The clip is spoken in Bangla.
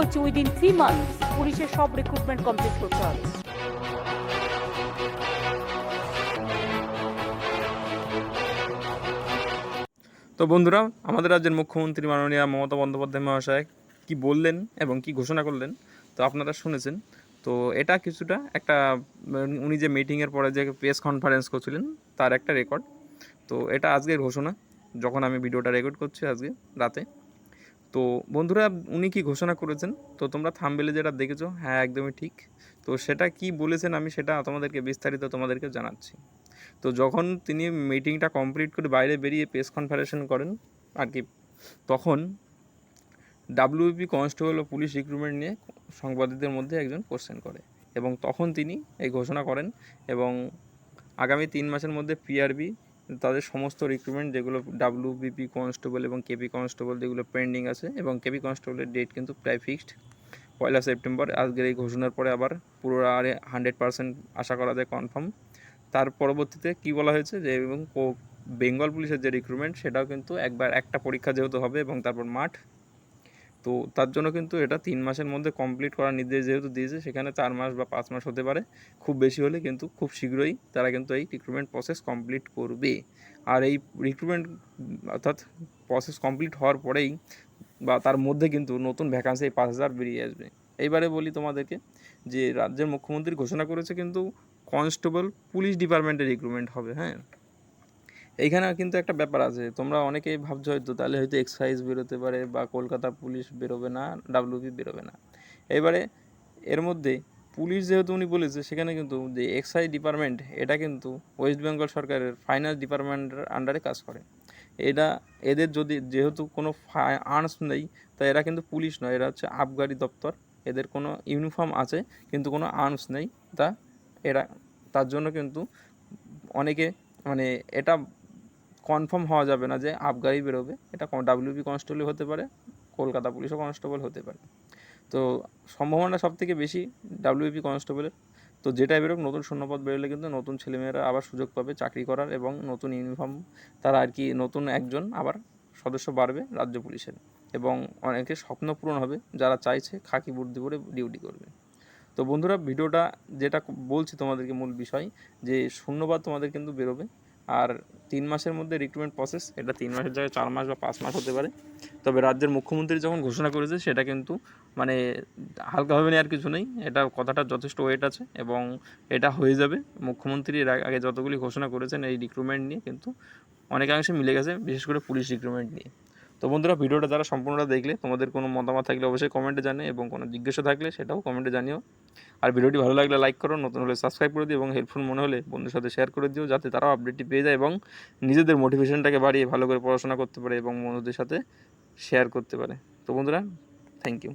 বলছি উইদিন 3 মান্থস পুলিশের সব রিক্রুটমেন্ট কমপ্লিট করতে হবে। তো বন্ধুরা, আমাদের রাজ্যের মুখ্যমন্ত্রী মাননীয় মমতা বন্দ্যোপাধ্যায় মহাশয় কি বললেন এবং কি ঘোষণা করলেন তো আপনারা শুনেছেন। তো এটা কিছুটা একটা উনি যে মিটিংয়ের পরে যে প্রেস কনফারেন্স করছিলেন তার একটা রেকর্ড। তো এটা আজকের ঘোষণা, যখন আমি ভিডিওটা রেকর্ড করছি আজকে রাতে। তো বন্ধুরা, উনি কি ঘোষণা করেছেন তো তোমরা থাম্বনেলে যেটা দেখেছো, হ্যাঁ একদমই ঠিক। তো সেটা কি বলেছেন আমি সেটা তোমাদেরকে বিস্তারিত তোমাদেরকে জানাচ্ছি। তো যখন তিনি মিটিংটা কমপ্লিট করে বাইরে বেরিয়ে প্রেস কনফারেন্স করেন আর কি, তখন ডাব্লিউপি কনস্টেবল ও পুলিশ রিক্রুটমেন্ট নিয়ে সাংবাদিকদের মধ্যে একজন কোশ্চেন করে এবং তখন তিনি এই ঘোষণা করেন এবং আগামী 3 মাসের মধ্যে পিআরবি তাদের সমস্ত রিক্রুটমেন্ট যেগুলো ডাব্লিউবিপি কনস্টেবল এবং কেপি কনস্টেবল যেগুলো পেন্ডিং আছে, এবং কেপি কনস্টেবলের ডেট কিন্তু প্রায় ফিক্সড 1 সেপ্টেম্বর। আজকের এই ঘোষণার পরে আবার পুরো আর 100% আশা করা যায় কনফার্ম। তার পরবর্তীতে কি বলা হয়েছে যে এবং বেঙ্গল পুলিশের যে রিক্রুটমেন্ট সেটাও কিন্তু একবার একটা পরীক্ষা যেহেতু হবে এবং তারপর মাঠ, তো তার জন্য কিন্তু এটা 3 মাসের মধ্যে কমপ্লিট করার নির্দেশ যেহেতু দিয়েছে, সেখানে 4 মাস বা 5 মাস হতে পারে, খুব বেশি হলে কিন্তু খুব শীঘ্রই তারা কিন্তু এই রিক্রুটমেন্ট প্রসেস কমপ্লিট করবে। আর এই রিক্রুটমেন্ট অর্থাৎ প্রসেস কমপ্লিট হওয়ার পরেই বা তার মধ্যে কিন্তু নতুন ভ্যাকান্সি 5,000 বেরিয়ে আসবে। এইবারে বলি তোমাদেরকে যে রাজ্যের মুখ্যমন্ত্রী ঘোষণা করেছে কিন্তু কনস্টেবল পুলিশ ডিপার্টমেন্টের রিক্রুটমেন্ট হবে। হ্যাঁ, এইখানে কিন্তু একটা ব্যাপার আছে, তোমরা অনেকেই ভাবছো হয়তো তাহলে হয়তো এক্সাইজ বেরোতে পারে বা কলকাতা পুলিশ বেরোবে না, ডাব্লিউপি বেরোবে না। এবারে এর মধ্যে পুলিশ যেহেতু উনি বলেছে, সেখানে কিন্তু যে এক্সাইজ ডিপার্টমেন্ট এটা কিন্তু ওয়েস্ট বেঙ্গল সরকারের ফাইন্যান্স ডিপার্টমেন্টের আন্ডারে কাজ করে। এটা এদের যদি যেহেতু কোনো আর্মস নেই, তাই এরা কিন্তু পুলিশ নয়, এরা হচ্ছে আবগারি দপ্তর। এদের কোনো ইউনিফর্ম আছে কিন্তু কোনো আর্মস নেই। তা এরা তার জন্য কিন্তু অনেকে মানে এটা কনফার্ম হওয়া যাবে না যে আবগারি বেরোবে, এটা ডাব্লিউপি কনস্টেবল হতে পারে, কলকাতা পুলিশও কনস্টেবল হতে পারে। তো সম্ভাবনা সবথেকে বেশি ডাব্লিউপি কনস্টেবলের। তো যেটাই বেরোক, নতুন শূন্যপদ বেরোলে কিন্তু নতুন ছেলেমেয়েরা আবার সুযোগ পাবে চাকরি করার এবং নতুন ইউনিফর্ম তারা আর কি নতুন একজন আবার সদস্য বাড়বে রাজ্য পুলিশের, এবং অনেকের স্বপ্ন পূরণ হবে যারা চাইছে খাকি বুট পরে ডিউটি করবে। তো বন্ধুরা, ভিডিওটা যেটা বলছি তোমাদেরকে মূল বিষয় যে শূন্যপদ তোমাদের কিন্তু বেরোবে। আর 3 মাসের মধ্যে রিক্রুটমেন্ট প্রসেস, এটা 3 মাসের জায়গায় 4 মাস বা 5 মাস হতে পারে। তবে রাজ্যের মুখ্যমন্ত্রী যখন ঘোষণা করেছে সেটা কিন্তু মানে হালকাভাবে নেওয়ার কিছু নেই, এটা কথাটা যথেষ্ট ওয়েট আছে এবং এটা হয়ে যাবে। মুখ্যমন্ত্রী এর আগে যতগুলি ঘোষণা করেছেন এই রিক্রুটমেন্ট নিয়ে কিন্তু অনেকাংশে মিলে গেছে, বিশেষ করে পুলিশ রিক্রুটমেন্ট নিয়ে। তো বন্ধুরা, ভিডিওটা যারা সম্পূর্ণটা দেখলে, তোমাদের কোনো মতামত থাকলে অবশ্যই কমেন্টে জানিও এবং কোনো জিজ্ঞাসা থাকলে সেটাও কমেন্টে জানিও। আর ভিডিওটি ভালো লাগলে লাইক করো, নতুন হলে সাবস্ক্রাইব করে দিও এবং হেল্পফুল মনে হলে বন্ধুদের সাথে শেয়ার করে দিও, যাতে তারাও আপডেটটি পেয়ে যায় এবং নিজেদের মোটিভেশনটাকে বাড়িয়ে ভালো করে পড়াশোনা করতে পারে এবং বন্ধুদের সাথে শেয়ার করতে পারে। তো বন্ধুরা, থ্যাংক ইউ।